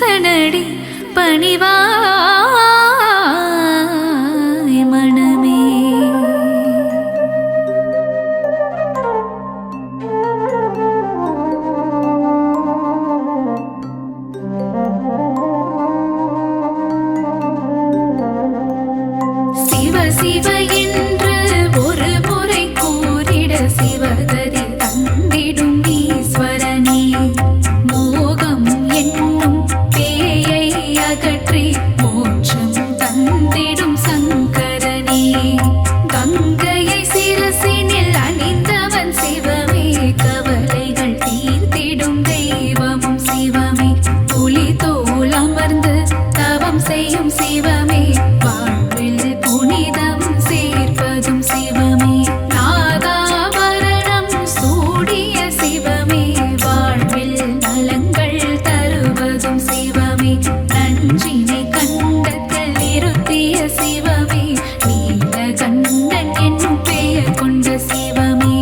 ஈசனடி பணிவாய் மனமே. சிவ சிவ என்று ஒரு முறை கூறிட சிவகதி தந்திடும் ஈஸ்வரனே. மோகம் என்னும் பேயை அகற்றி மோட்சம் தந்திடும் சங்கரனே. கங்கையை சிரசினில் அணிந்தவன் சிவமே. கவலைகள் தீர்த்திடும் தெய்வமும் சிவமே. புலி தோல் அமர்ந்து தவம் செய்யும் சிவமே. வாழ்வில் புனிதம் சேர்ப்பதும் சிவமே. நாகாபரணம் சூடிய சிவமே. வாழ்வில் நலங்கள் தருவதும் சிவமே. நஞ்சினை கண்டத்தில் நிறுத்திய சிவமே. நீலகண்டன் என்னும் பெயர் கொண்ட சிவமே.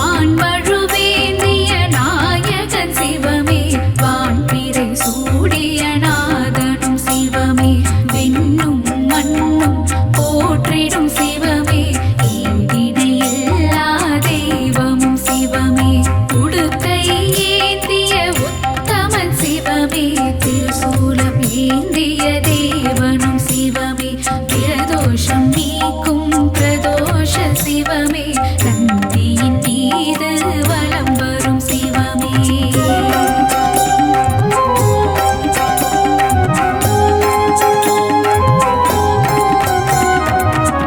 ஆண்மழுவேந்திய நாயகன் சிவமே. வான்பிறை சூடிய நாதனும் சிவமே. விண்ணும் மண்ணும் போற்றிடும் சிவமே. ஈடினை எல்லா தெய்வமும் சிவமே. உடுக்கை ஏந்திய உத்தமன் சிவமே. திருசூலம் ஏந்திய தேவனும் சிவமே. பிரதோஷம் நீக்கும் பிரதோஷ சிவமே. நந்தியின் மீது வலம் வரும் சிவமே.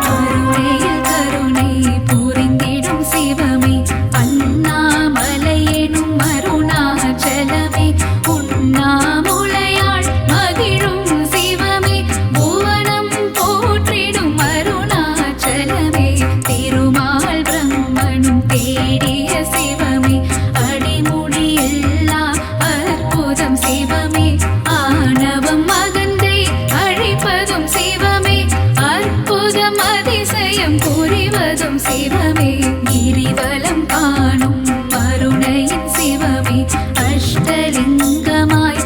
கருணையில் கருணை புரிந்திடும் சிவமே. அண்ணாமலை எனும் அருணாச்சலமே. உண்ணாமுலையாள் மகிழும் சிவமே. புவனம் போற்றிடும் அருணாச்சலமே. திருமால் பிரம்மனும் தேடிய சிவமே. அடிமுடி எல்லா அற்புதம் சிவமே. ஆணவம் அகந்தை அழிப்பதும் சிவமே. அற்புதம் அதிசயம் புரிவதும் சிவமே. கிரிவலம் காணும் அருணையின் சிவமே. அஷ்டலிங்கமாய்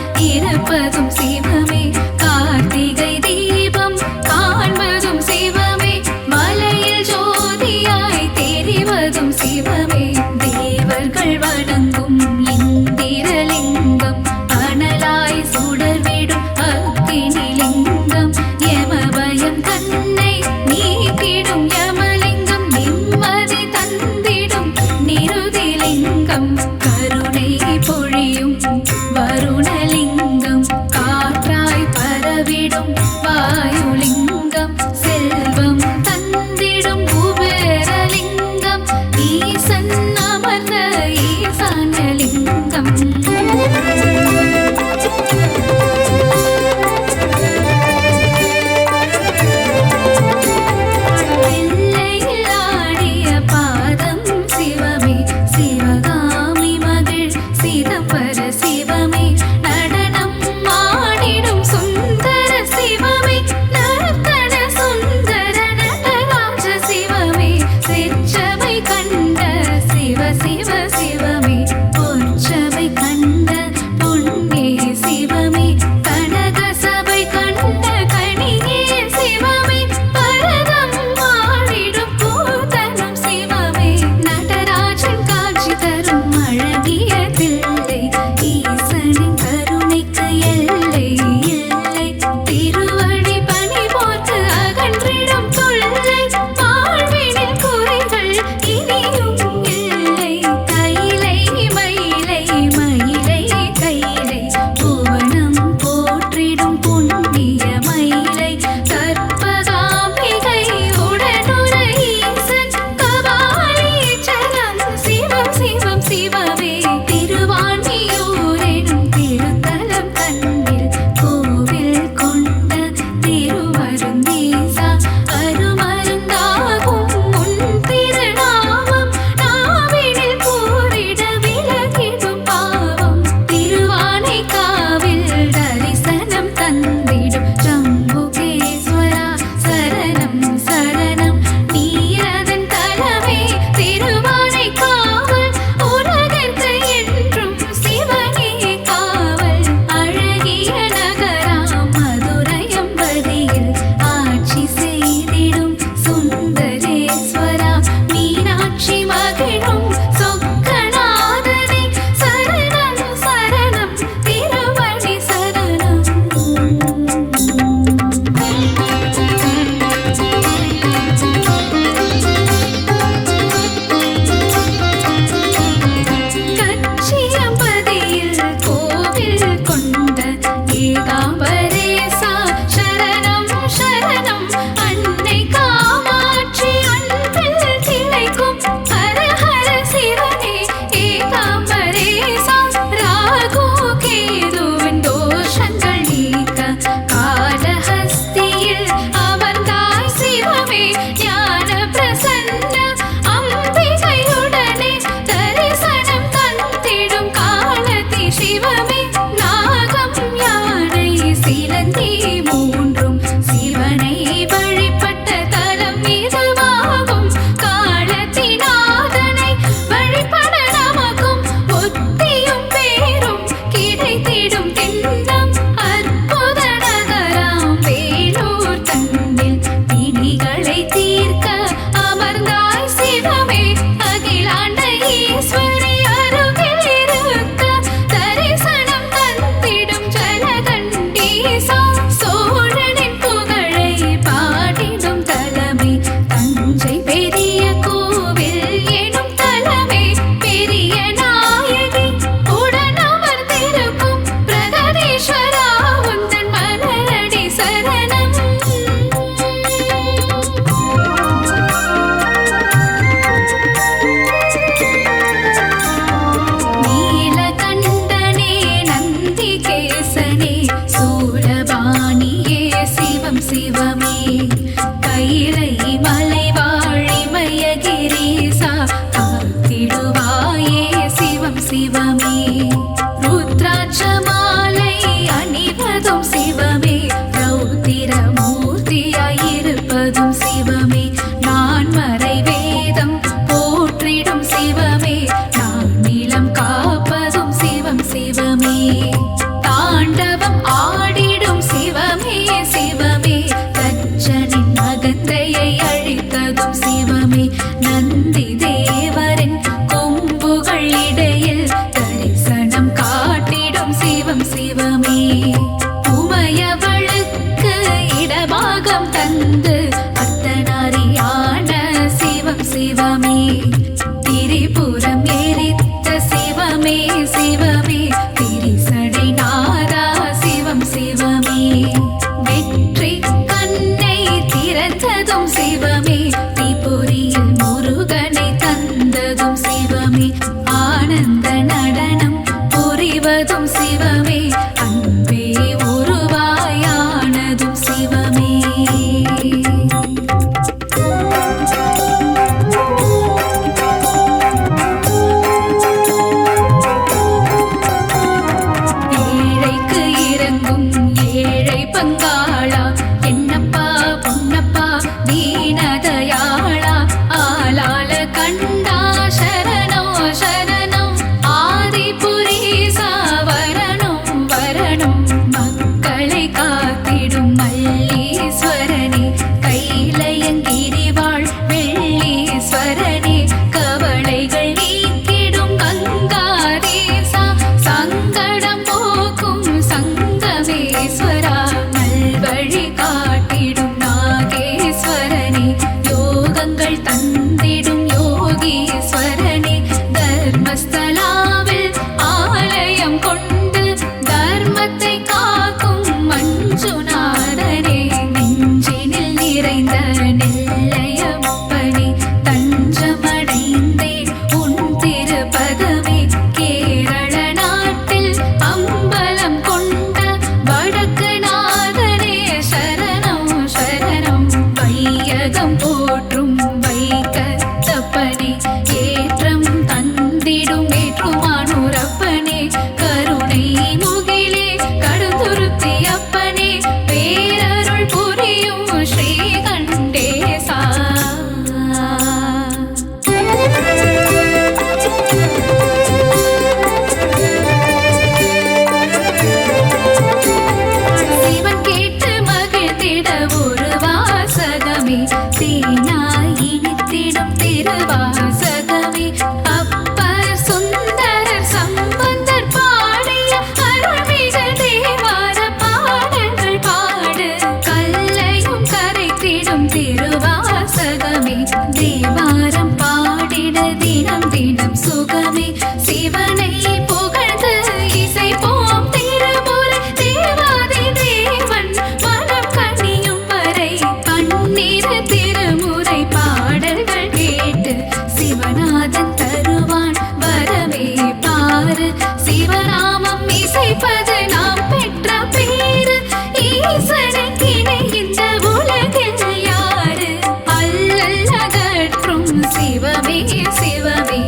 நினைப்பது நாம் பெற்ற பேரு. ஈசனுக்கு இணை இந்த உலகில் யாரு? அல்லல் அகற்றும் சிவமே சிவமே,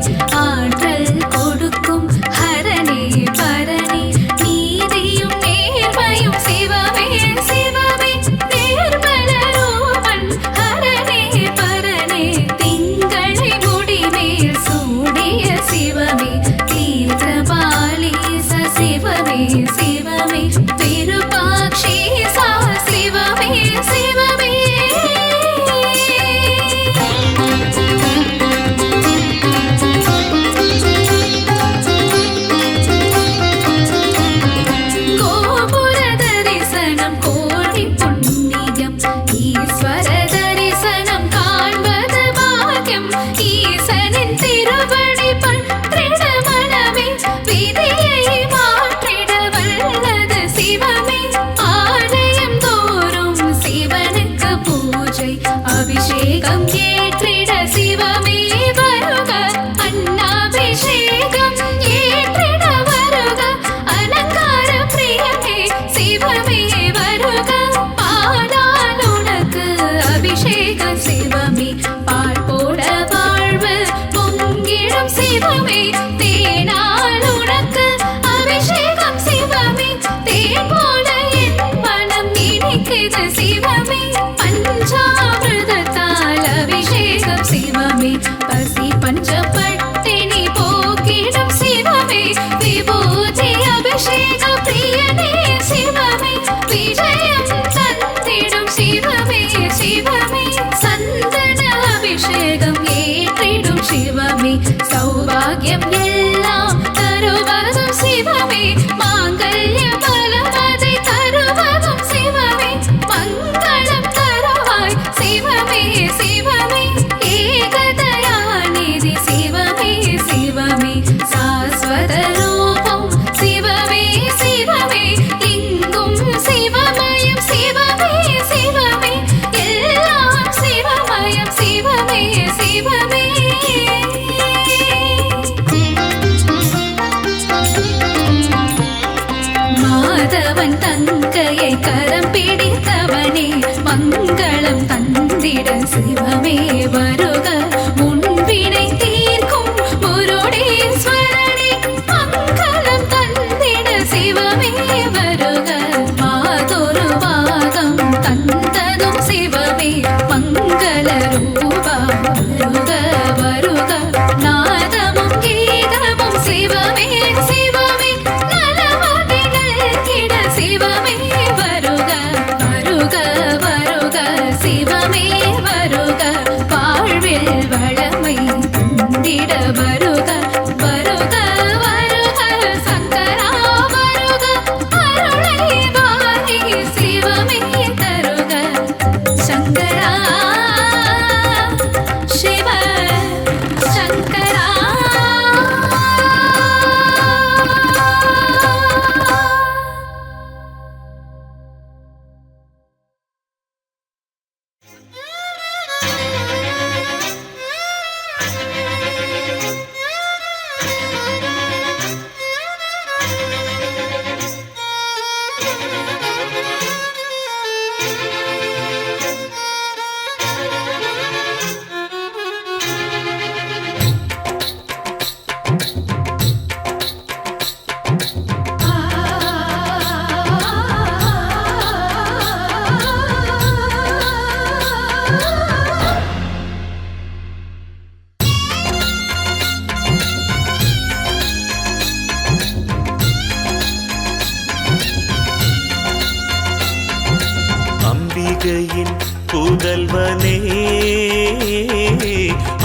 ஆற்றல் கொடுக்கும் ஹரனே பரனே, நீதியும் நேர்மையும் சிவமே சிவமே, நேர்மல ரூபன் ஹரனே பரனே, திங்களை முடிமேல் சூடிய சிவமே, தீர்த்தபாலீச சிவமே சிவமே, விருபாக்ஷீசா சிவமே சிவமே. கோபுர தரிசனம் கோடி புண்ணியம், ஈஸ்வர தரிசனம் காண்பது பாக்கியம், ஈசனின் திருவடி பற்றிட மனமே, விதியை மாற்றிட வல்லது சிவமே, ஆலயம் தோறும் சிவனுக்கு பூஜை, அபிஷேகம் ஏற்றிட சிவமே வருக, அன்னாபிஷேகம் ஏற்றிட வருக, அலங்கார பிரியமே சிவமே வருக, பாலால் உனக்கு அபிஷேகம் சிவமே, பால் போட வாழ்வு பொங்கிடும் சிவமே, தேனால் உனக்கு அபிஷேகம் சிவமே, தேன் போல என் மனம் இனிக்குது சிவமே, பஞ்சாமிர்தத்தால் அபிஷேகம் சிவமே, பசி பஞ்சப்பட்டினி போக்கிடும் சிவமே, விபூதி அபிஷேக பிரியனே சிவமே, விஜயம் தந்திடும் சிவமே சிவமே, சந்தன அபிஷேகம் ஏற்றிடும் சிவமே, சௌபாகியம் எல்லாம் தருவதும் சிவமே, மாங்கல்ய பலமதை தருவதும் சிவமே, மங்களம் தருவாய் சிவமே சிவமே, ஏகதயாநிதி சிவமே சிவமே, சாஸ்வத ரூபம் சிவமே சிவமே, இங்கும் சிவமயம் சிவமே சிவமே, எல்லாம் சிவமயம் சிவமே சிவமே. மாதவன் தங்கையை கரம் பிடித்தவனே, மங்களம் தந்திட சிவமே வருக, முன்பினை தீர்க்கும் முருடேஸ்வரனே, மங்களம் தந்திட சிவமே வருக, மாதொரு பாகம் தந்ததும் சிவமே, மங்கள ரூபா வருக வருக, நாதமும் கீதமும் சிவமே சிவமே, நலமதிகள் கிட சிவமே வருக வருக வருக, சிவமே வருக, வாழ்வில் வளமை தந்திட வருக வருக வருக, சங்கரா வருக, அருளை வாரி சிவமே தருக, சங்கரா சிவ சங்கரா. அம்பிகையின் புதல்வனே,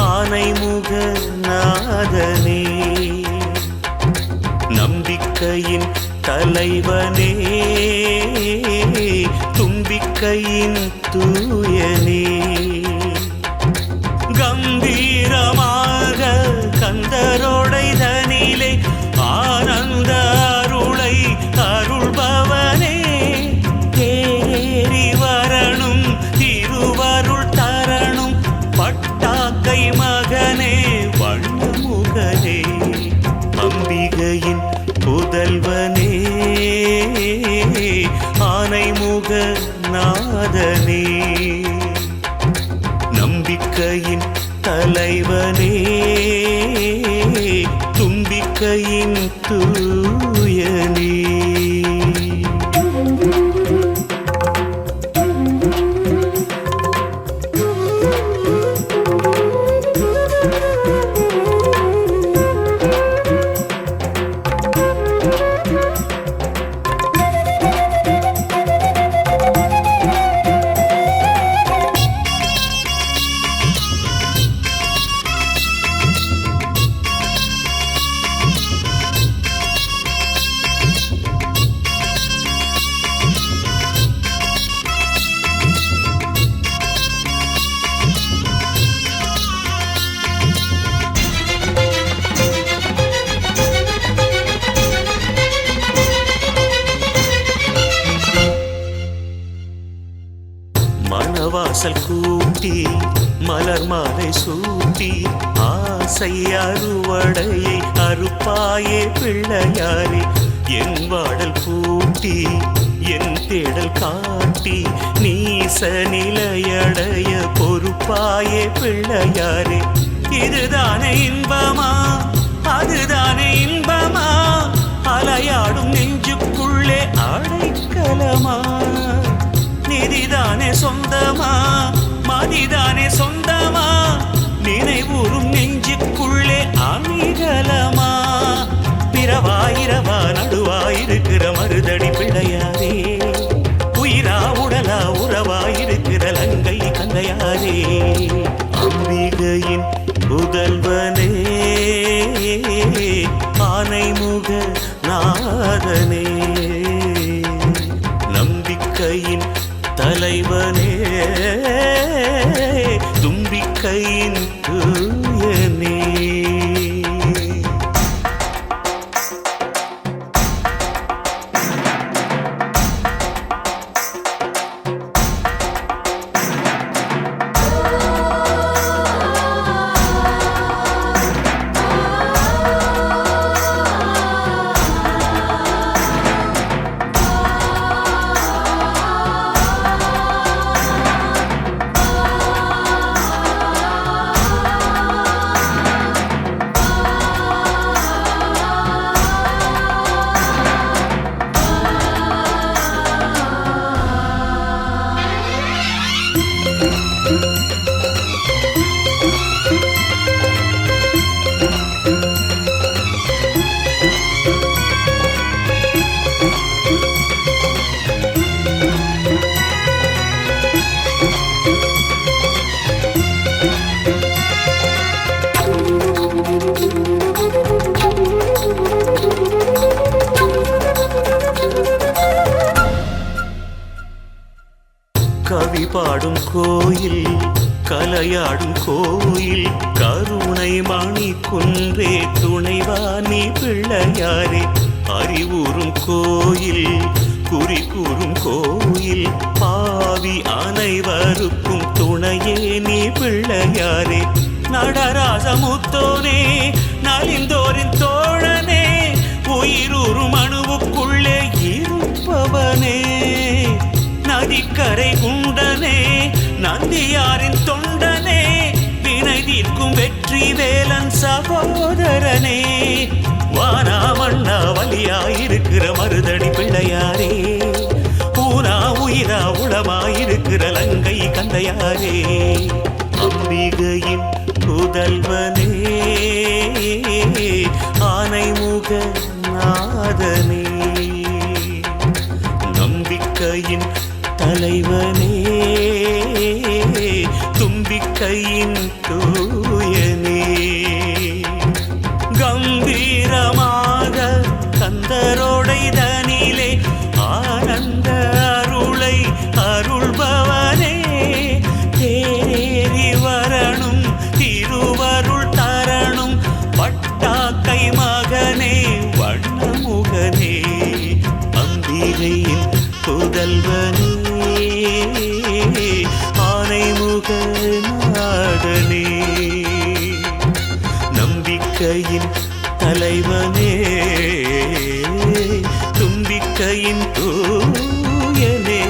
ஆனைமுக நாதனே, நம்பிக்கையின் தலைவனே, தும்பிக்கையின் தூயனே, கம்பீரமாக கந்தரோடை தனிலே ஆனந்த அருளை அருள்பவனே, தேறி வரணும் திருவருள் தரணும் பட்டாக்கை மகனே வண்ணமுகனே, அம்பிகையின் புதல்வனே. வாசல் கூட்டி மலர் மாலை சூட்டி ஆசை அறுவடையை அறுப்பாயே பிள்ளையாரே என் வாடல் பூட்டி என் தேடல் காட்டி நீச நிலையடைய பொறுப்பாயே பிள்ளையாரே இதுதானே இன்பமா அதுதானே இன்பமா அலையாடும் நெஞ்சுக்குள்ளே அடைக்கலமா நிதிதானே சொந்தமா மதிதானே சொந்தமா நினைவூறும் நெஞ்சுக்குள்ளே அணிகலமா பிறவாயிரவா நடுவாயிருக்கிற மருதடி பிள்ளையாரே உயிரா உடலா உறவாயிருக்கிற லங்கை கந்தையாரே அம்பிகையின் புதல்வனே ஆனைமுக நாதனே நம்பிக்கையின் தலைவனே தும்பிக்கையின் தூயனே கவி பாடும் கோயில் கலையாடும் கோயில் கருணை மணி குன்றே துணைவாணி பிள்ளையாரே அறிவுறும் கோயில் குறி கூறும் கோயில் பாவி அனைவருக்கும் துணையே நீ பிள்ளையாரே நடராசமுத்தோனே நலிந்தோரின் தோழனே உயிரூறும் அணுவுக்குள்ளே இருப்பவனே நதிக்கரை குண்டனே நந்தியாரின் தொண்டனே வினை தீர்க்கும் வெற்றி வேலன் சகோதரனே வானா மண்ணா வலியாயிருக்கிற மருதடி பிள்ளையாரே ஊனா உயிரா உளமாயிருக்கிற லங்கை கந்தையாரே அம்பிகையின் புதல்வனே ஆனைமுக நாதனே நம்பிக்கையின் தலைவனே தும்பிக்கையின் தூயனே கம்பீரமாக கந்தரோடை தனிலே ஆனந்த அருளை அருள்பவனே தேரேறி வரணும் திருவருள் தரணும் பட்டாக்கை மகனே வண்ணமுகனே அம்பிகையின் புதல்வனே ஆனைமுக நாதனே நம்பிக்கையின் தலைவனே தும்பிக்கையின் தூயனே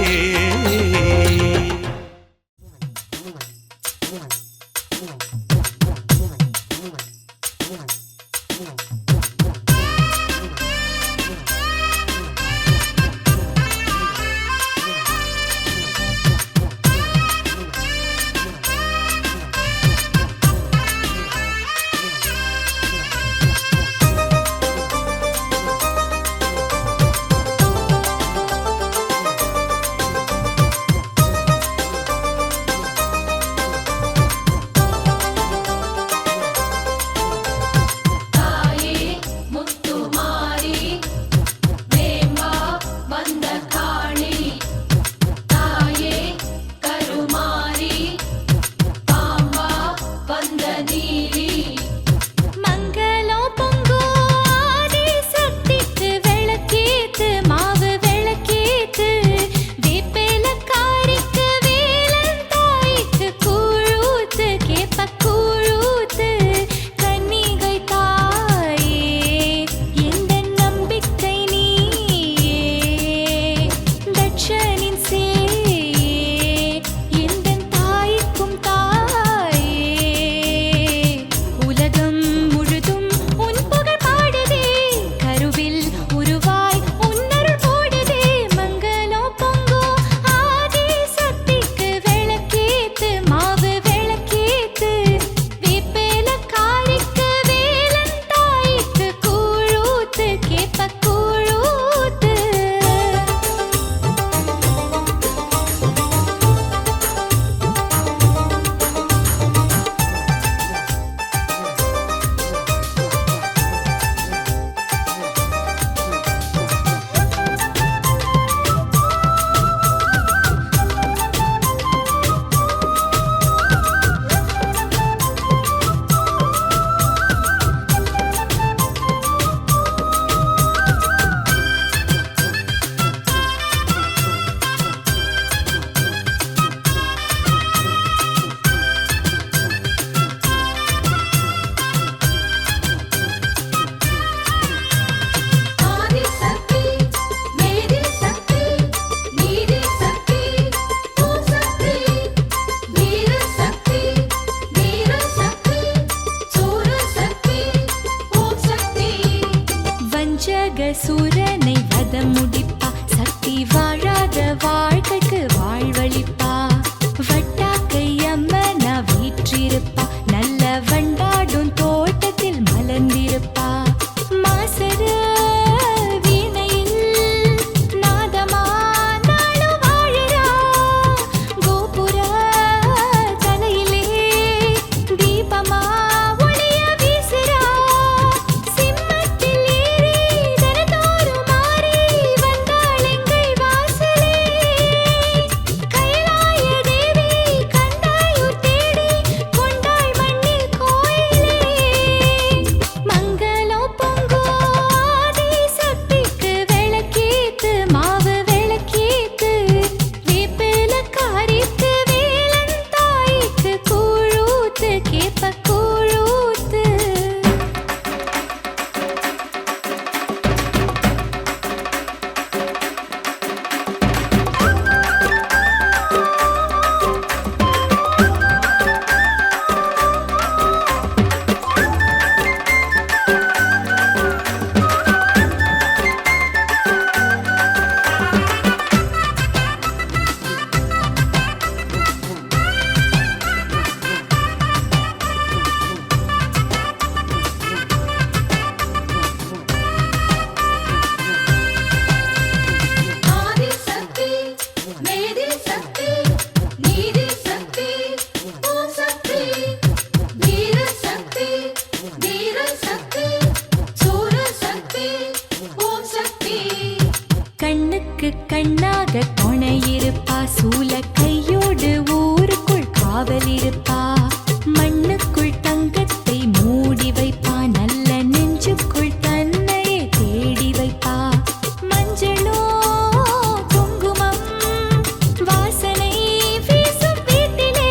கண்ணுக்கு கண்ணாக துணையிருப்பா, சூல கையோடு ஊருக்குள் காவல் இருப்பா, மண்ணுக்குள் தங்கத்தை மூடி வைப்பா, நல்ல நெஞ்சுக்குள் தன்னையே தேடி வைப்பா, மஞ்சளோ குங்குமம் வாசனை வீசும் வீட்டிலே,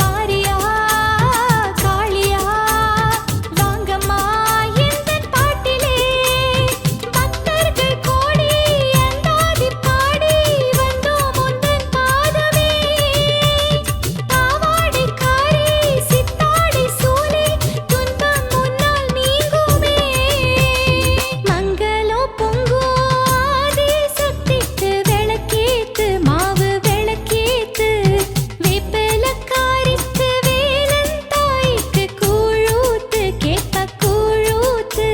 மாரியா காளியா வாங்கம்மா எந்தன் பாட்டிலே, பக்தர்கள் கோடி அந்தாதி பாடி வந்தோம் உந்தன் பாதமே, பாவாடைக்காரி சித்தாடை சூலே துன்பம் முன்னால் நீங்குமே, மங்களம் பொங்கும் ஆதி சக்திக்கு விளக்கேத்து, மாவு விளக்கேத்து, வேப்பிலக்காரிக்கு வேலன் தாய்க்கு கூழூத்து, கேப்ப கூழூத்து,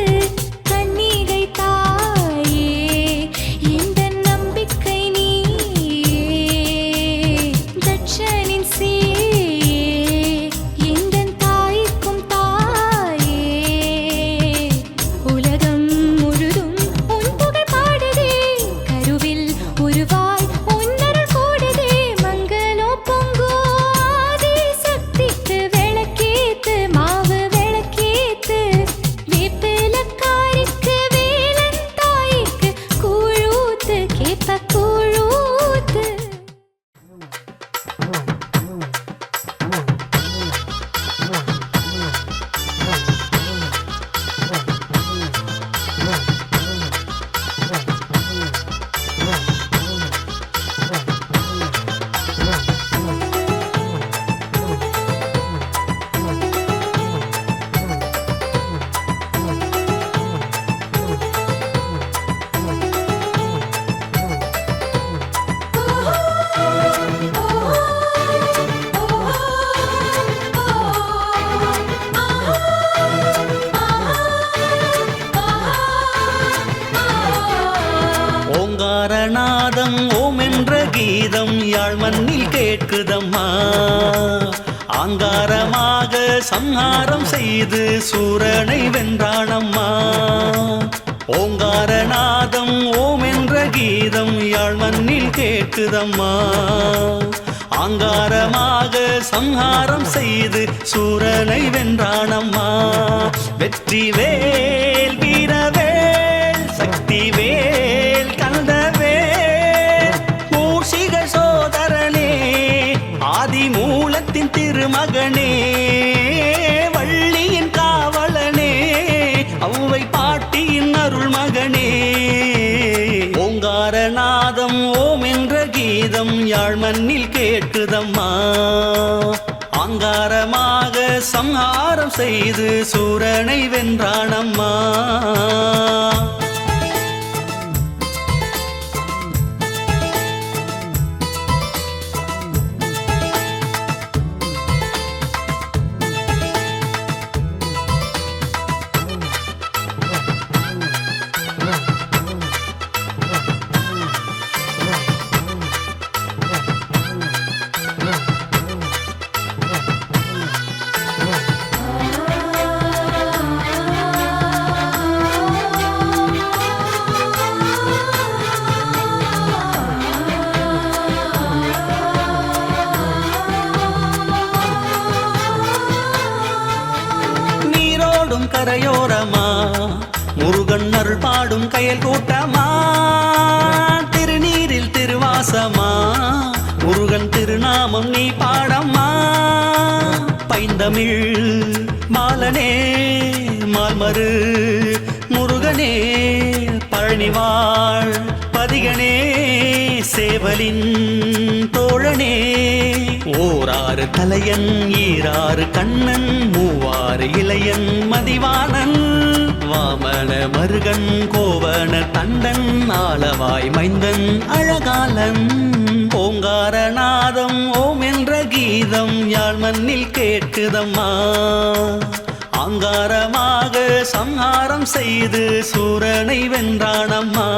கன்னிகை தாயே இந்த நம்பிக்கை நீயே, தட்சனின் சீயே எந்தன் தாய்க்கும் தாயே, உலகம் முழுதும் உன் புகழ் பாடுதே, கருவில் உருவாய் உன்னருள் கூடுதே, மங்களம் பொங்கும் ஆதி சக்திக்கு விளக்கேத்து, மாவு விளக்கேத்து, வேப்பிலக்காரிக்கு வேலன் தாய்க்கு கூழூத்து, கேப்ப கூழூத்து. ஓங்காரநாதம் ஓம் என்ற கீதம் யாழ் மண்ணில் கேட்குதம்மா, ஆங்காரமாக சம்ஹாரம் செய்து சூரனை வென்றானம்மா. ஓங்காரநாதம் ஓம் என்ற கீதம் யாழ் மண்ணில் கேட்குதம்மா, ஆங்காரமாக சம்ஹாரம் செய்து சூரனை வென்றானம்மா. வெற்றி வேல் வீரவேல் சக்தி வேல் கந்தவேல் மூஷிக சோதரனே ஆதிமூலத்தின் திருமகனே, வள்ளியின் காவலனே அவ்வை பாட்டியின் அருள் மகனே. ஓங்காரநாதம் ஓம் என்ற கீதம் யாழ் மண்ணில் கேட்குதம்மா, ஆங்காரமாக சம்ஹாரம் செய்து சூரனை வென்றானம்மா. கரையோரமா முருகன் அருள் பாடும் கயல் கூட்டமா, திருநீரில் திருவாசமா முருகன் திருநாமம் நீ பாடம்மா. பைந்தமிழ் மாலனே மால்மரு முருகனே பழனிவாழ் பதிகனே சேவலின் தோழனே. ஓராறு தலையன் ஈராறு கண்ணன் மூவாறு இளையன் மதிவானன் வாமன மருகன் கோவன தண்டன் ஆளவாய் மைந்தன் அழகாலன். ஓங்காரநாதம் ஓம் என்ற கீதம் யாழ் மண்ணில் கேட்குதம்மா, ஆங்காரமாக சம்ஹாரம் செய்து சூரனை வென்றானம்மா.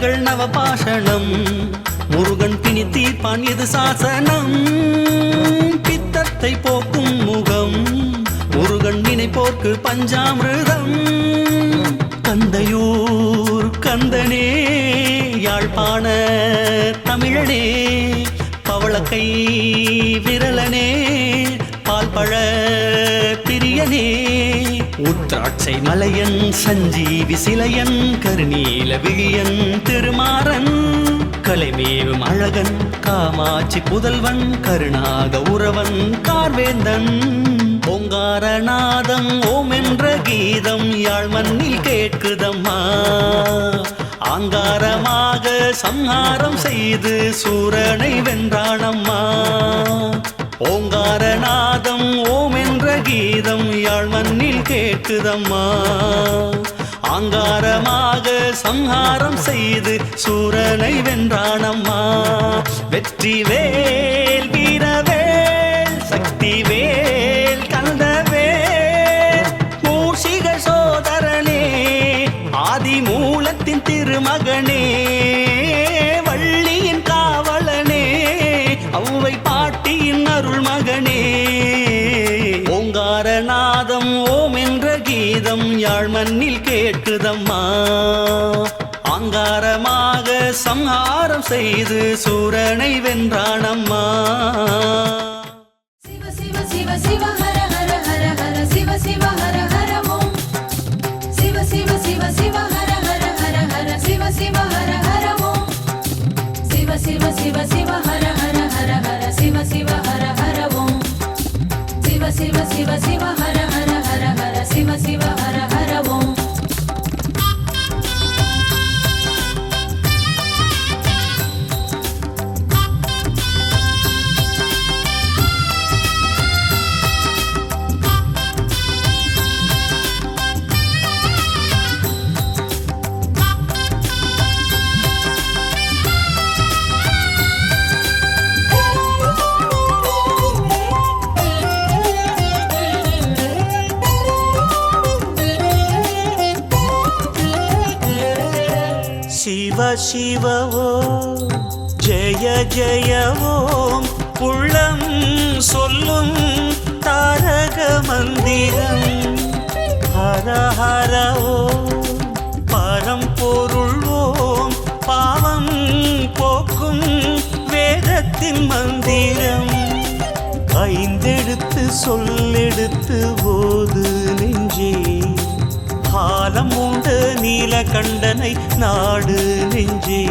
சித்தர்கள் நவபாஷணம் முருகன் பிணி தீர்ப்பான் இது சாசனம் பித்தத்தை போக்கும் முகம் முருகன் நினைப்போர்க்கு பஞ்சாமிர்தம் கந்தையூர் கந்தனே யாழ்ப்பாண தமிழனே பவளக்கை விரலனே பால்பழ பிரியனே உத்ராட்சை மலையன் சஞ்சீவி சிலையன் கருநீல விழியன் திருமாறன் கலைமேவும் அழகன் காமாட்சி புதல்வன் கருணாக உறவன் கார்வேந்தன் ஓங்காரநாதம் ஓம் என்ற கீதம் யாழ் மண்ணில் கேட்குதம்மா ஆங்காரமாக சம்ஹாரம் செய்து சூரனை வென்றானம்மா ஓங்காரநாதம் ஓம் என்ற கீதம் யாழ் மண்ணில் கேட்குதம்மா ஆங்காரமாக சம்ஹாரம் செய்து சூரனை வென்றானம்மா வெற்றி வேல் வீரவேல் சக்தி வேல் கந்தவேல் மூஷிக சோதரனே ஆதி மூலத்தின் திருமகனே வள்ளியின் காவலனே அவ்வை பாட்டியின் அருள் மகனே ஓங்காரநாதம் ஓம் என்ற கீதம் யாழ் மண்ணில் கேட்குதம்மா ஆங்காரமாக சம்ஹாரம் செய்து சூரனை வென்றானம்மா சிவ சிவ சிவ சிவ ஹர ஹர ஹர ஹர சிவ சிவ ஹர ஹர ஓம் சிவ சிவ சிவ சிவ ஹர ஹர ஹர ஹர சிவ சிவ ஹர ஹர ஓம் சிவ சிவ சிவ சிவ ஹர ஹர ஹர ஹர சிவ சிவ ஹர ஹர ஓம் சிவ சிவ சிவ சிவ ஹர ஹர ஹர ஹர சிவ சிவ ஹர ஹர ஓம் சிவ சிவ ஓம் ஜெய ஜெய ஓம் உள்ளம் சொல்லும் தாரக மந்திரம் ஹர ஹர ஓம் பரம்பொருள் ஓம் பாவம் போக்கும் வேதத்தின் மந்திரம் ஐந்தெழுத்து சொல்லெடுத்து ஓது நெஞ்சே காலம் உண்டு நீலகண்டனை நாடு நெஞ்சே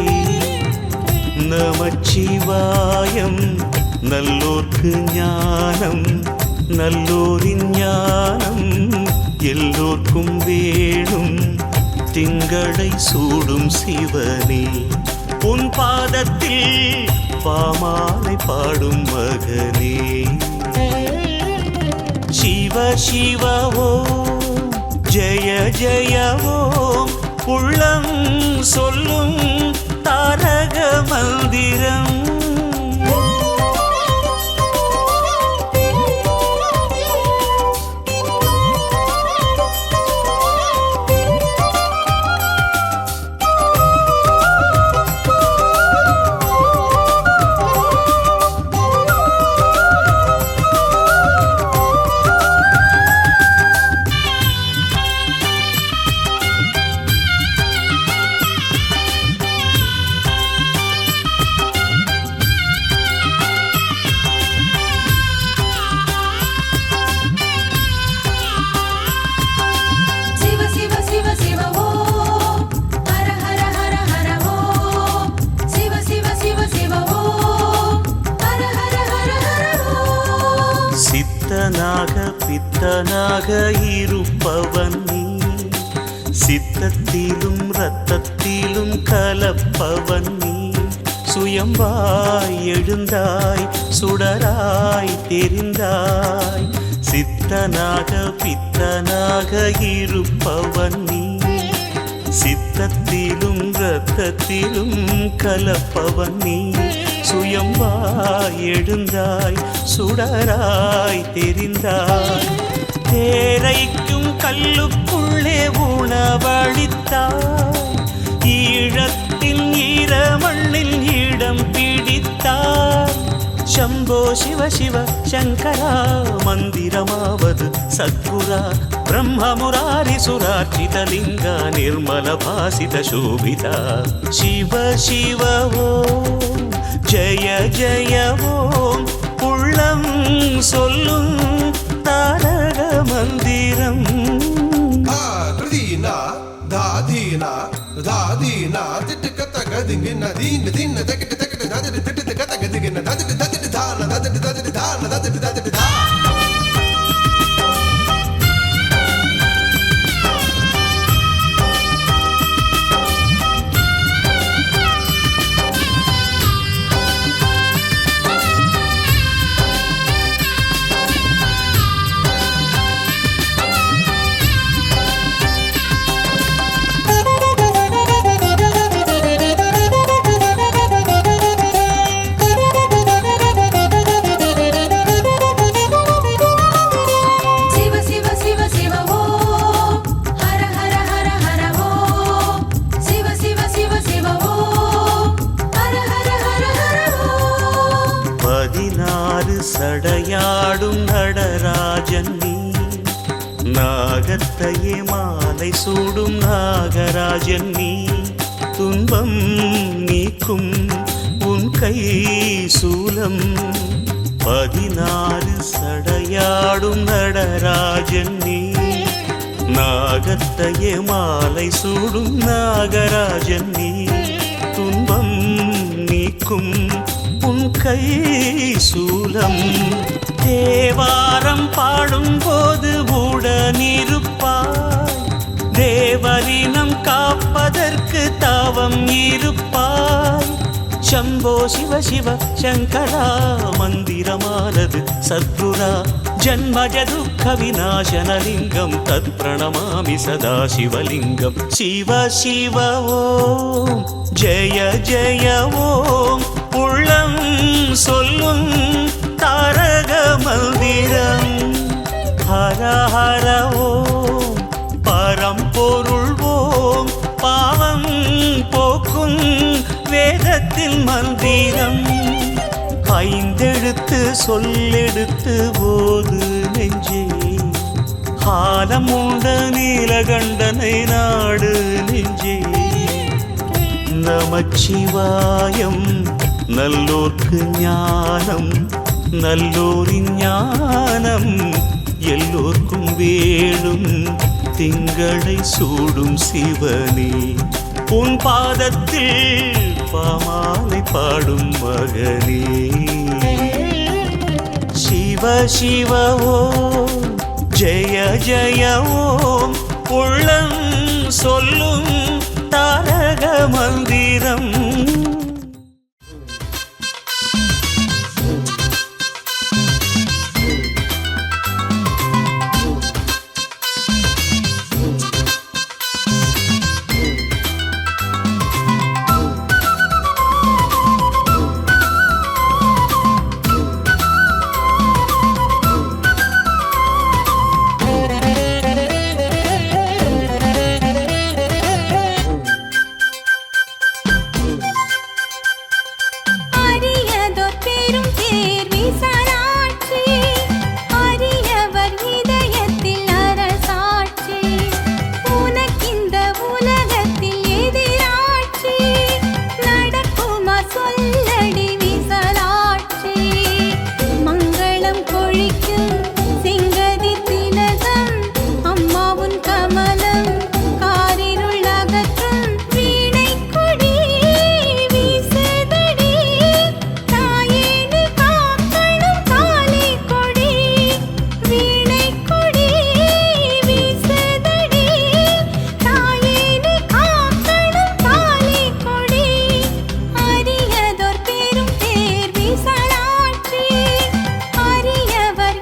நமச்சிவாயம் நல்லோர்க்கு ஞானம் நல்லோரின் ஞானம் எல்லோர்க்கும் வேணும் திங்களை சூடும் சிவனே உன் பாதத்தில் பாமாலை பாடும் மகனே சிவ சிவ ஓம் ஜெய ஜெய ஓம் உள்ளம் சொல்லும் தாரக மந்திரம் பித்தனாக இருப்பவன் நீ சித்தத்திலும் இரத்தத்திலும் கலப்பவன் நீ சுயம்பாய் எழுந்தாய் சுடராய் தெரிந்தாய் சித்தனாக பித்தனாக இருப்பவன் நீ சித்தத்திலும் இரத்தத்திலும் கலப்பவன் நீ சுயம்பாய் எழுந்தாய் சுடராய் தெரிந்தாய் தேரைக்கும் கல்லுக்குள்ளே உணவளித்தாய் ஈழத்தின் ಶಂಭೋ ಶಿವ ಶಿವ ಶಂಕರ ಮಂದಿರಮಾವದು ಸದ್ಗುರ ಬ್ರಹ್ಮ ಮುರಾರಿ ಸುರಾರ್ಚಿತ ಲಿಂಗ ನಿರ್ಮಲ ಭಾಸಿತ ಶೋಭಿತ ಶಿವ ಶಿವ ಓಂ ஜய ஜய ஓம் உள்ளம் சொல்லும் தாரக மந்திரம் கிருதீனா தாதீனா தாதீனா திட்டுக்க தகதிங்கின தீன தீன தக்கிட்டு தக்கிட்டு ததிட்டு திட்டு கத்த கதிங்கின ததிட்டு ததிட்டு தான ததிட்டு ததிட்டு தான ததிட்டு ததிட்டு தா சடையாடும் நடராஜன் நீ நாகத்தையே மாலை சூடும் நாகராஜன் நீ துன்பம் நீக்கும் உன் கை சூலம் 16 சடையாடும் நடராஜன் நீ நாகத்தையே மாலை சூடும் நாகராஜன் நீ துன்பம் நீக்கும் உன் கை சூலம் தேவாரம் பாடும் போது உடனிருப்பாய் தேவரினம் காப்பதற்கு தாவம் இருப்பாய் ಶಂಭೋ ಶಿವ ಶಿವ ಶಂಕರ ಮಂದಿರಮಾನದು ಸದ್ಗುರ ಜನ್ಮಜ ದುಃಖ ವಿನಾಶನಲಿಂಗಂ ತತ್ ಪ್ರಣಮಾಮಿ ಸದಾ ಶಿವಲಿಂಗಂ ಶಿವ ಶಿವ ಓಂ ಜಯ ಜಯ ಓಂ உள்ளம் சொல்லும் தாரக மந்திரம் ஹர ஹர ஓம் பரம்பொருள் ஓம் பாவம் போக்கும் வேதத்தில் மந்திரம் 5 எழுத்து சொல்லெடுத்து போது நெஞ்சே காலம் உண்ட நீலகண்டனை நாடு நெஞ்சே நமச்சிவாயம் நல்லோர்க்கு ஞானம் நல்லோரின் ஞானம் எல்லோர்க்கும் வேணும் திங்களை சூடும் சிவனே உன் பாதத்தில் பாமாலை பாடும் மகனே சிவ சிவ ஓம் ஜெய ஜெய ஓம் உள்ளம் சொல்லும் தாரக மந்திரம் அரியவர்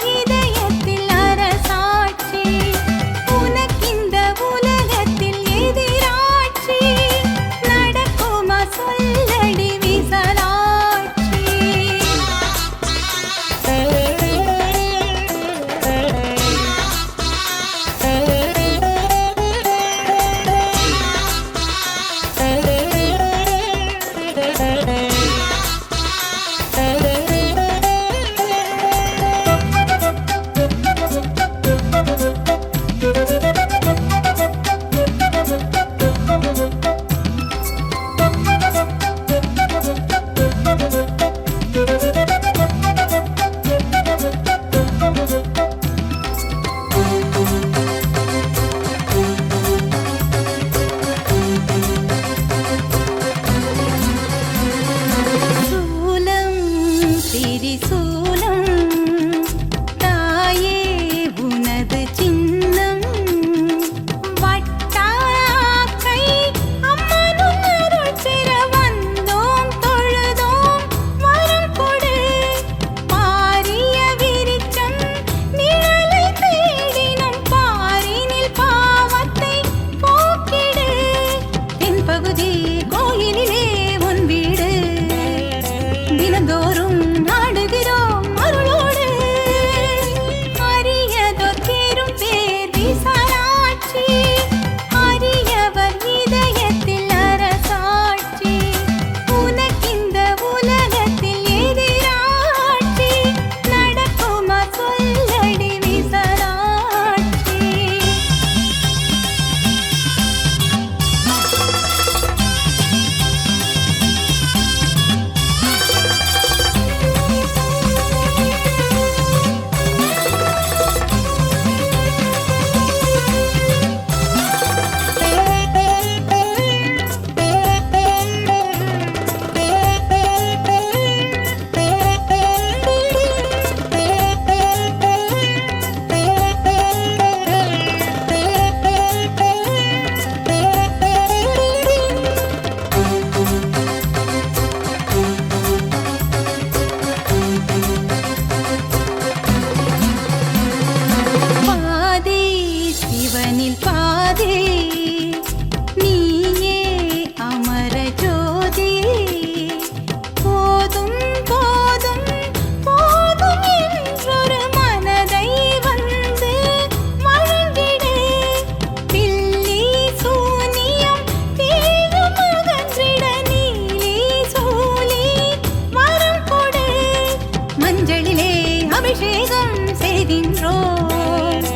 செய்கின்றோம்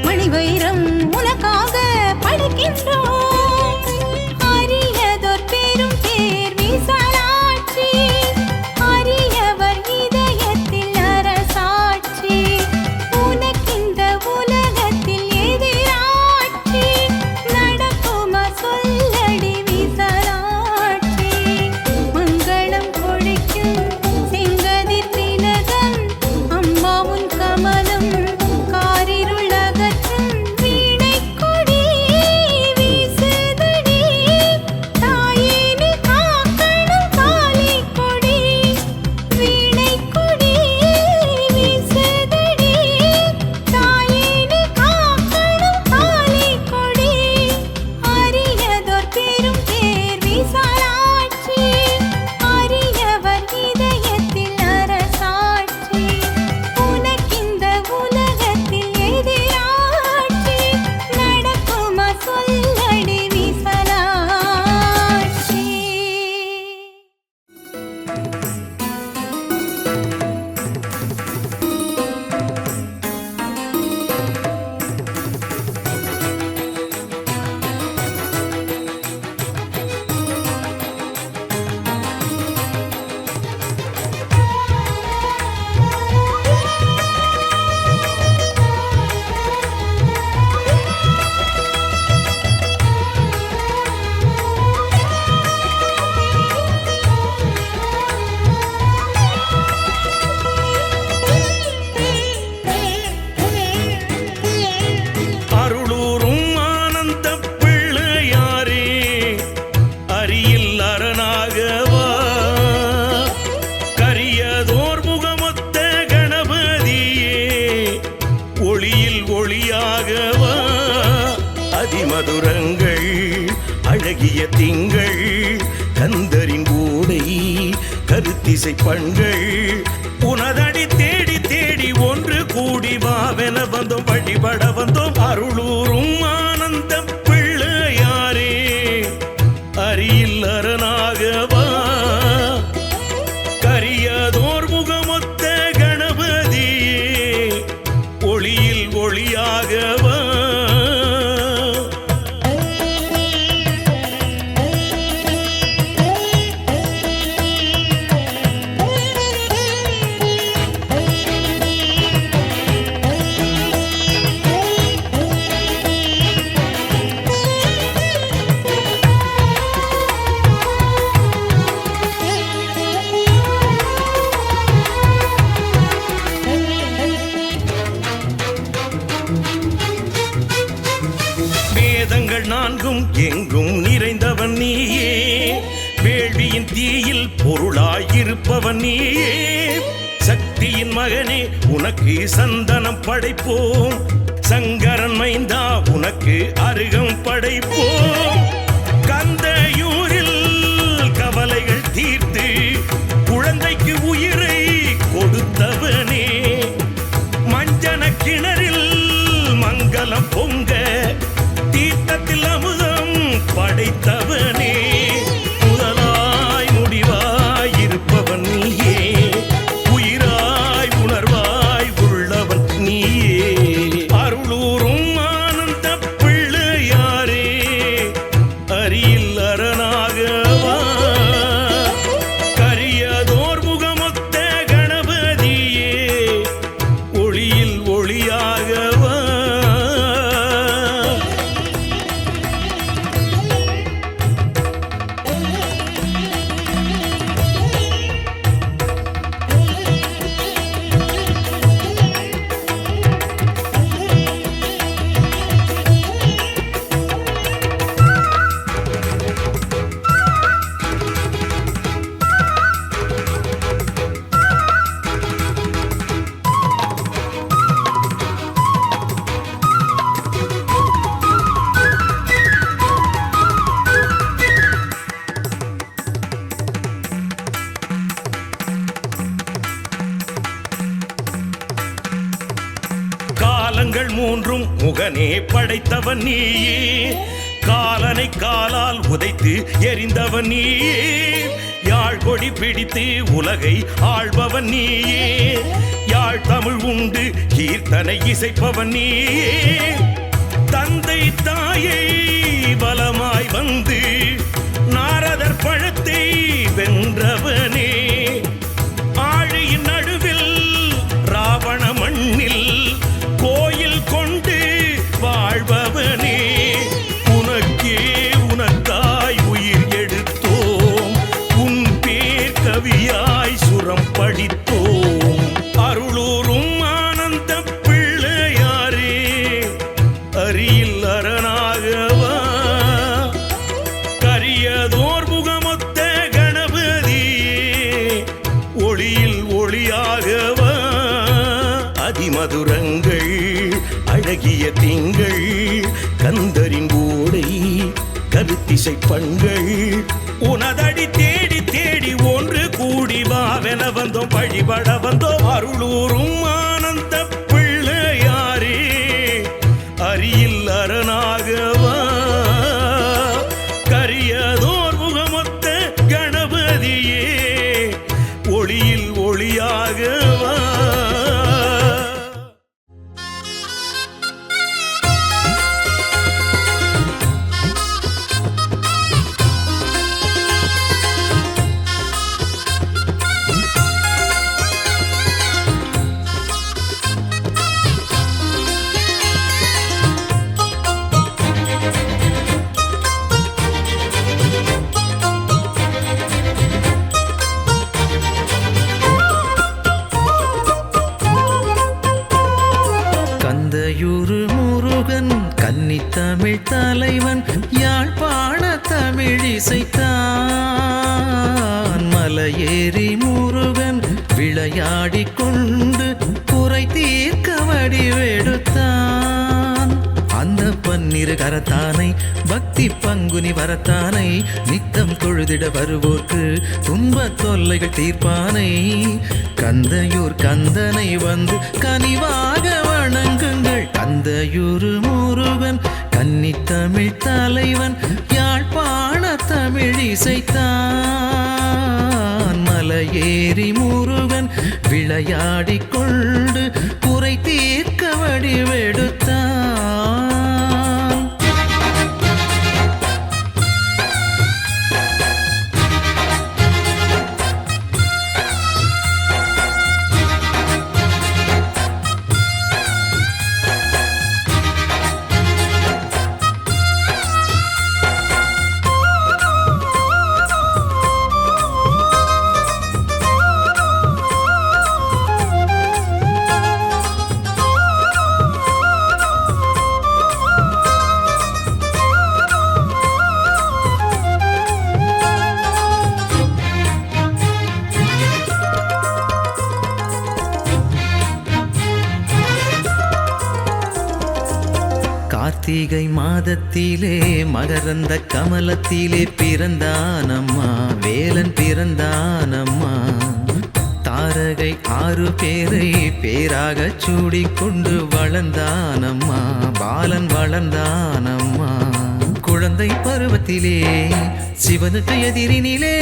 மணி வைரம் உனக்காக படைக்கின்றோம் அரியதோர் பெரும் பேர் விசாலாட்சி அரியவர் இதயத்தில் அரசாட்சி உனக்கிந்த உலகத்தில் எதிராட்சி நடக்குமா சொல்லடி விசாலாட்சி மங்களம் கொழிக்கும் செங்கதிர் திலகம் அம்மா உன் கமலம் காரிருள் அகற்றும் வீணை கொடி வீசுதடி தாயே நீ காக்கணும் காளி கொடி வீணை கொடி வீசுதடி தாயே நீ காக்கணும் காளி கொடி அரியதோர் பெரும் பேர் விசாலாட்சி அரியவர் இதயத்தில் அரசாட்சி உனக்கிந்த உலகத்தில் எதிராட்சி நடக்குமா சொல்லடி விசாலாட்சி அருளூரும் ஆனந்த பிள்ளையாரே அரியில் அரணாகவா கரியதோர் முகமொத்த கணபதியே ஒளியில் ஒளியாகவா அதிமதுரங்கள் அழகிய திங்கள் கந்தரின் கூடை கருத்திசை பண்கள் உனதடி தேடி தேடி ஒன்று கூடி வாவென வந்தோம் வழிபட வந்தோம் அருளூரும் ஆனந்த பிள்ளையாரே அரியில் அரணாகவா கரியதோர் முகமொத்த கணபதியே ஒளியில் ஒளியாகவா வேதங்கள் நான்கும் எங்கும் நிறைந்தவன் நீயே வேள்வியின் தீயில் பொருளாயிருப்பவன் நீயே சக்தியின் மகனே உனக்கு சந்தனம் படைப்போம் சங்கரன் மைந்தா உனக்கு அருகம் படைப்போம் கந்தையூரில் கவலைகள் தீர்த்து குழந்தைக்கு உயிரை கொடுத்தவனே மஞ்சன கிணறில் மங்களம் பொங்க தீர்த்தத்தில் அமுதம் படைத்தவனே முதலாய் முடிவாய் இருப்பவன் நீயே உயிராய் உணர்வாய் உள்ளவன் நீயே அருளூரும் ஆனந்த பிள்ளையாரே அரியில் அரணாகவா கரியதோர் முகமொத்த கணபதியே ஒளியில் ஒளியாகவா காலங்கள் மூன்றும் முகனே படைத்தவன் நீயே காலனை காலால் உதைத்து எரிந்தவன் நீயே யாழ் கொடி பிடித்து உலகை ஆள்பவன் நீயே யாழ் வாழ்த்தமிழ் உண்டு கீர்த்தனை இசைப்பவன் நீ தந்தை தாயை பலமாய் வந்து நாரதர் பழத்தை வென்றவனே ஆழியின் நடுவில் ராவண மண்ணில் கோயில் கொண்டு வாழ்பவனே உனக்கே உனக்காய் உயிர் எடுத்தோம் உன் பேர் கவியாய் சுரம் படித்தோம் அருளூரும் ஆனந்த பிள்ளையாரே அரியில் அரணாகவா கரியதோர் முகமொத்த கணபதியே ஒளியில் ஒளியாகவா அதிமதுரங்கள் அழகிய திங்கள் கந்தரின் ஓடை கருத்திசை பண்கள் உனதடி தேடி தேடி ஒன்று கூடி வாவென வந்தோம் வழிபட வந்தோம் அருளூரும் ஆனந்த பிள்ளையாரே அரியில் அரணாகவா கரியதோர் முகமொத்த கணபதியே ஒளியில் ஒளியாகவா கந்தையூரு முருகன் கன்னித்தமிழ் தலைவன் யாழ்ப்பாண தமிழ் இசைத்தான் மலையேறி முருகன் விளையாடிக் கொண்டு குறை தீர்க்க வடிவெடுத்தான் அந்த பன்னிரு கரத்தானை பக்தி பங்குனி வரத்தானை நித்தம் தொழுதிட வருவோர்க்கு துன்பத் தொல்லைகள் தீர்ப்பானை கந்தையூர் கந்தனை வந்து கனிவாக வணங்குங்கள் கந்தையூரு முருகன் கன்னித்தமிழ் தலைவன் யாழ்ப்பாண தமிழ் இசைத்தான் மலையேறி முருகன் விளையாடிக் கொண்டு குறை தீர்க்க வடிவெடுத்தான் கார்த்திகை மாதத்திலே மகரந்த கமலத்திலே பிறந்தானம்மா வேலன் பிறந்தானம்மா தாரகை 6 பேரை பேராக சூடிக்கொண்டு வளர்ந்தானம்மா பாலன் வளர்ந்தானம்மா குழந்தை பருவத்திலே சிவனுக்கு எதிரினிலே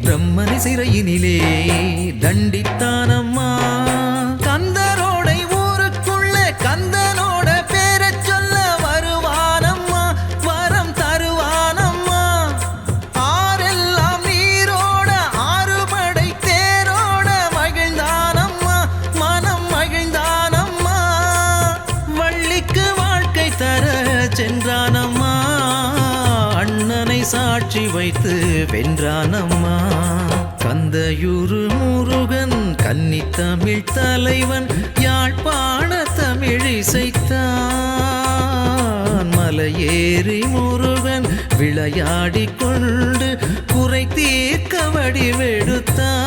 பிரம்மனை சிறையினிலே தண்டித்தானம்மா கந்தரோடை ஊருக்குள்ள கந்தனோட பேரச் சொல்ல வருவானம்மா வரம் தருவானம்மா ஆரெல்லாம் நீரோட 6 படை தேரோட மகிழ்ந்தானம்மா மனம் மகிழ்ந்தானம்மா வள்ளிக்கு வாழ்க்கை தர சென்றானம்மா அண்ணனை சாட்சி வைத்து வென்றானம்மா கந்தையூரு முருகன் கன்னித்தமிழ் தலைவன் யாழ்ப்பாண தமிழ் இசைத்தான் மலையேறி முருகன் விளையாடிக் கொண்டு குறை தீர்க்க வடிவெடுத்தான்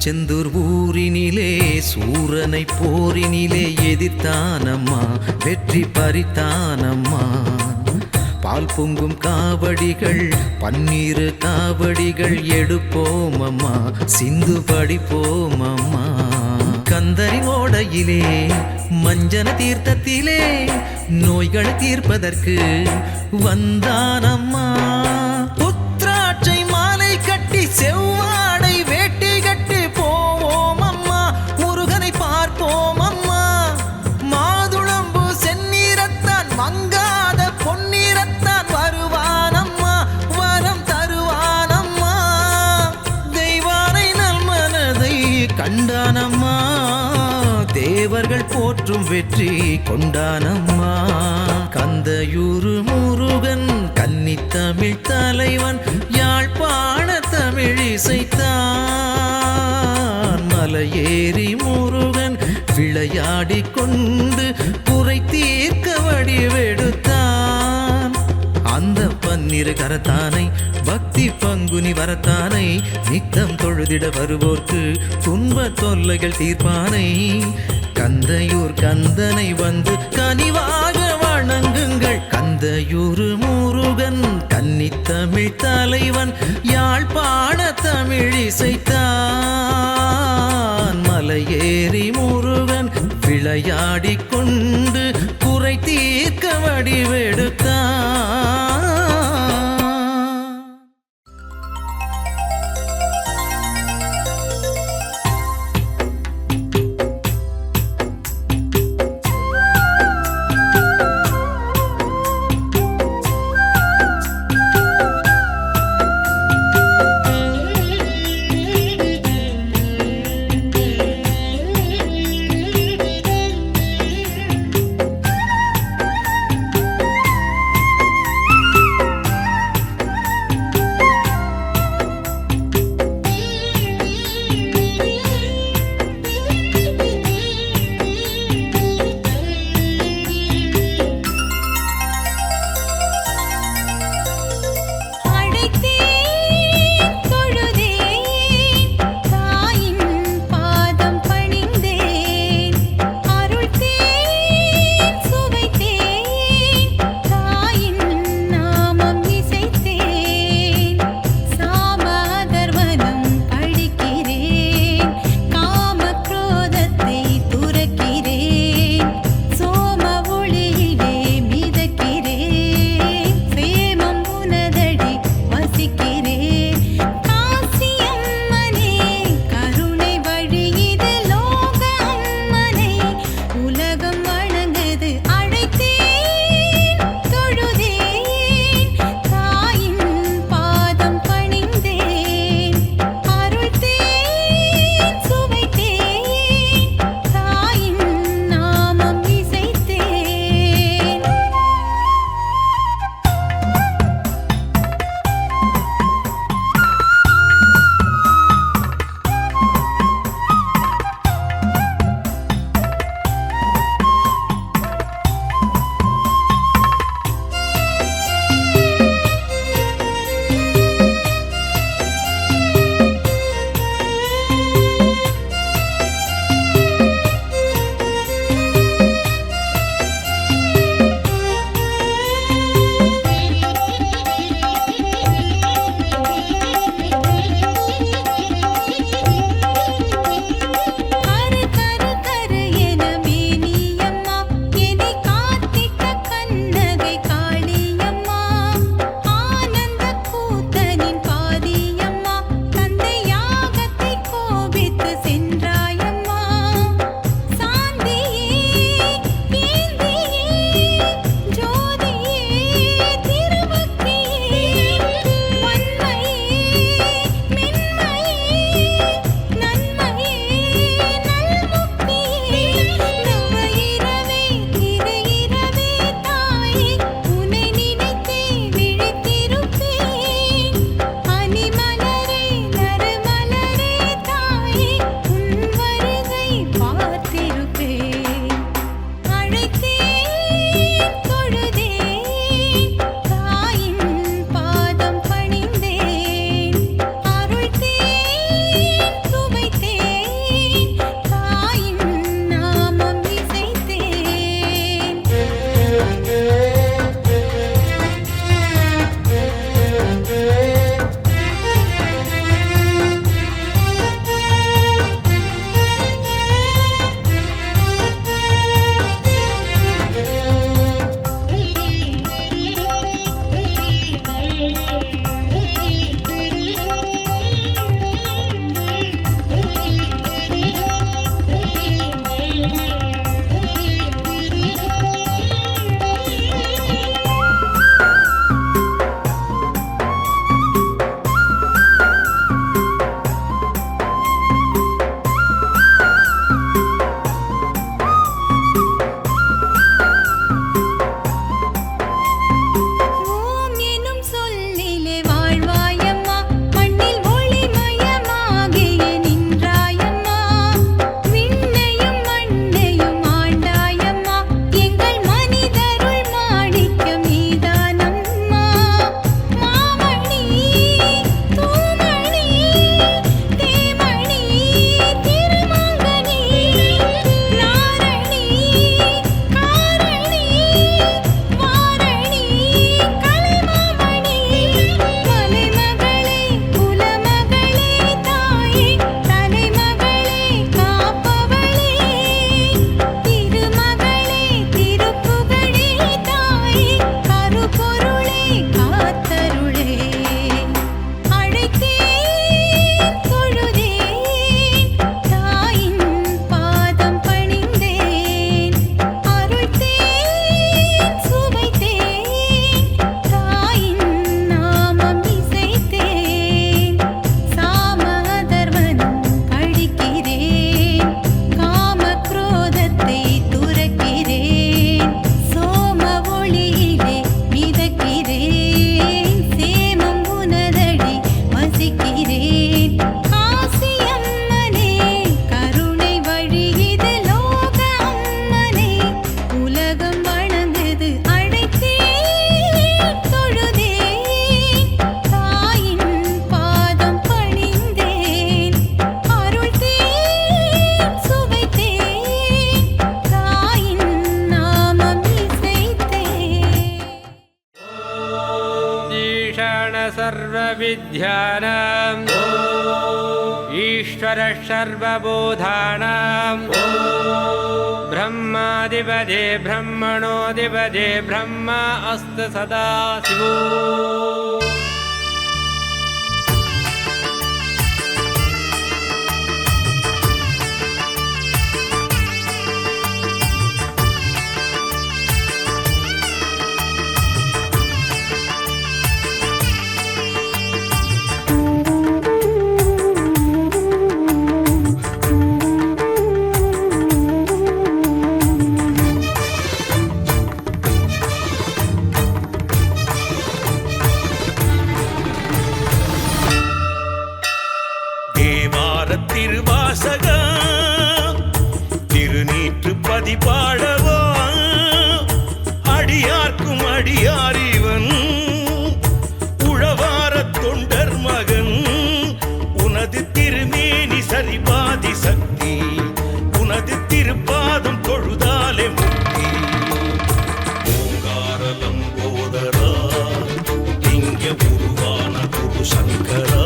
திருச்செந்தூர் ஊரினிலே சூரனை போரினிலே எதிர்த்தானம்மா வெற்றி பறித்தானம்மா. பால் பொங்கும் காவடிகள் பன்னீர் காவடிகள் எடுப்போம் அம்மா சிந்து படிப்போம் அம்மா. கந்தரின் ஓடையிலே மஞ்சன தீர்த்தத்திலே நோய்களை தீர்ப்பதற்கு வந்தானம்மா. புத்ராட்சை மாலை கட்டி செவ்வாடை வேட்டி கட்டி போவோம் அம்மா முருகனை பார்ப்போம் அம்மா. மாதுளம்பு செந்நீரத்தான் மங்காத பொன்னீரத்தான் வருவானம்மா வரம் தருவானம்மா. தெய்வானை நல்மனதை கண்டானம்மா தேவர்கள் போற்றும் வெற்றி கொண்டானம்மா. கந்தையூரு முருகன் கன்னித்தமிழ் தலைவன் யாழ்ப்பாண தமிழ் இசைத்தான். மலையேறி முருகன் விளையாடி கொண்டு குறை தீர்க்க வடிவெடுத்தான். அந்த பன்னிரு கரத்தானை பக்தி பங்குனி வரத்தானை நித்தம் தொழுதிட வருவோர்க்கு துன்ப தொல்லைகள் தீர்ப்பானை. கந்தையூர் கந்தனை வந்து கனிவாக வணங்குங்கள். கந்தையூர் முருகன் கன்னித்தமிழ் தலைவன் யாழ்ப்பாண தமிழ் இசைத்தான். மலையேறி முருகன் விளையாடி கொண்டு குறை தீர்க்க வடிவெடுத்தான். सर्वविद्यानां ईश्वरः सर्वबोधानां ब्रह्माधिपते ब्रह्मणोऽधिपते ब्रह्मा अस्तु सदा शिवो। திருவாசகம் திருநீற்றுப்பதி பாடவா அடியார்க்கும் அடியாரிவன் உழவார தொண்டர் மகன் உனது திருமேனி சரிபாதி சக்தி உனது திருப்பாதம் தொழுதாலே முக்தி ஓங்காரலம் போதரா இங்க உருவான குரு சங்கரா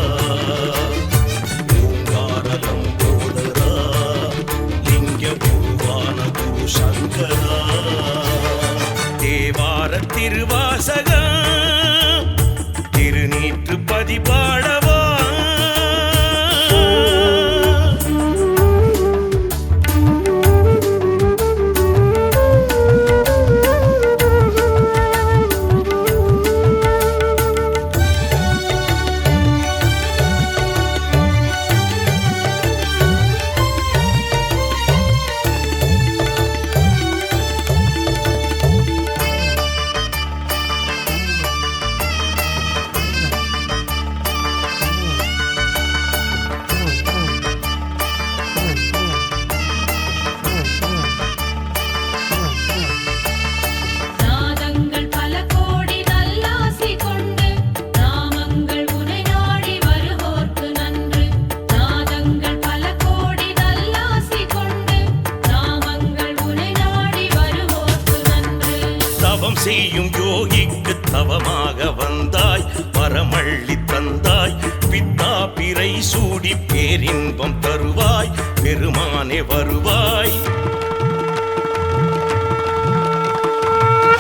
தேவார திருவாசகம் திருநீற்றுப்பதி பாடவா செய்யும் யோகிக்கு தவமாக வந்தாய் வரமள்ளி தந்தாய் பித்தா பிறை சூடி பேரின்பம் தருவாய் பெருமானே வருவாய்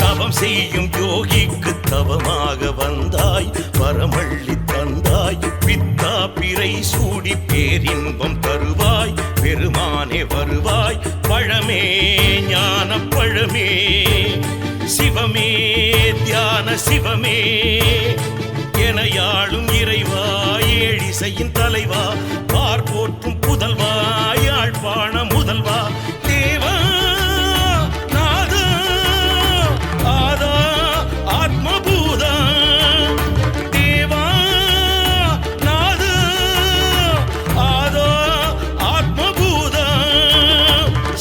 தவம் செய்யும் யோகிக்கு தவமாக வந்தாய் வரமள்ளி தந்தாய் பித்தா பிறை சூடி பேரின்பம் தருவாய் பெருமானே வருவாய் பழமே ஞான பழமே சிவமே தியான சிவமே எனையாளும் இறைவா ஏழிசையின் தலைவா பார்ப்போற்றும் புதல்வா யாழ்ப்பாண முதல்வா தேவா நாதா ஆதா ஆத்மபூதா தேவா நாதா ஆதா ஆத்மபூதா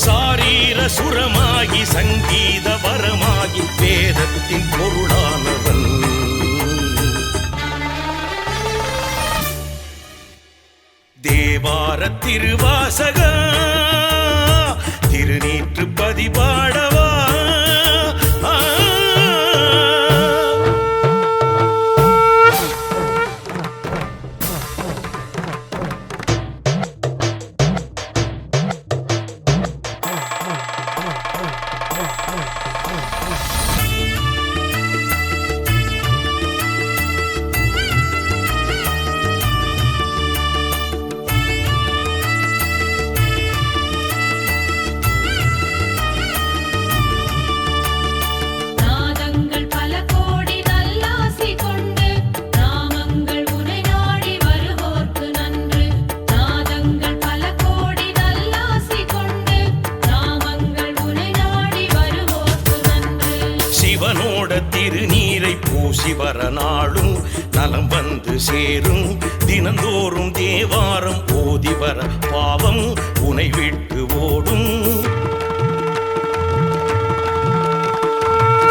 சாரீர சுரமாகி சங்கீத வரமாகி வேதத்தின் பொருளானவன் தேவார திருவாசகம் திருநீற்றுப்பதி பாடவா திருநீரை பூசி வர நாளும் நலம் வந்து சேரும் தினந்தோறும் தேவாரம் ஓதி வர பாவம் உனை விட்டு ஓடும்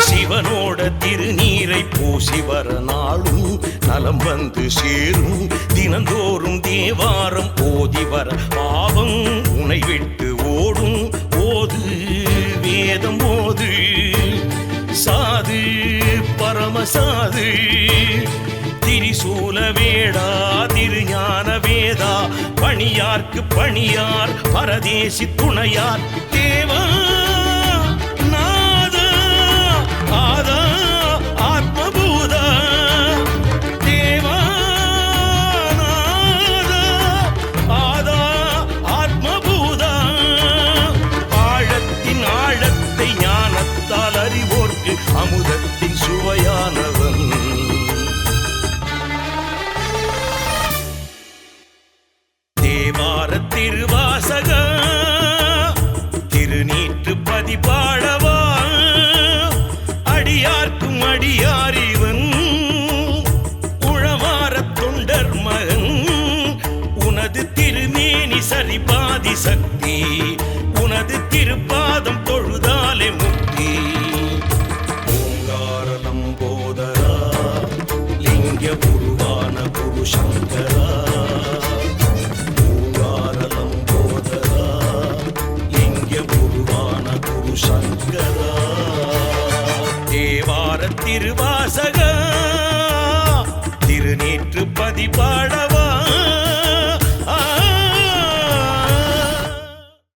சிவனோட திருநீரை பூசி வர நாளும் நலம் வந்து சேரும் தினந்தோறும் தேவாரம் ஓதி வர பாவம் உனை விட்டு ஓடும் ஓது வேதம் ஓது சாது பரமசாது திரிசூ வேடா திருஞான வேதா பணியார்க்கு பணியார் பரதேசி துணையார் தேவா நாதா ஆதா ஆத்மபூதா தேவா நாதா ஆதா ஆத்மபூதா ஆழத்தின் ஆழத்தை ஞானத்தால் அறிவோர்க்கு அமுதத்தின் சுவையானவன் தேவார திருவாசக திருநீற்று பதிபாடவா அடியார்க்கும் அடியாரிவன் உழவார தொண்டர் மகன் உனது திருமேனி சரிபாதி சக்தி உனது திருப்பாதம் தொழுதாலே முக்தி ஓங்கார லம்போதரா லிங்க உருவான குரு சங்கரா ஓங்கார லம்போதரா லிங்க உருவான குரு சங்கரா தேவார திருவா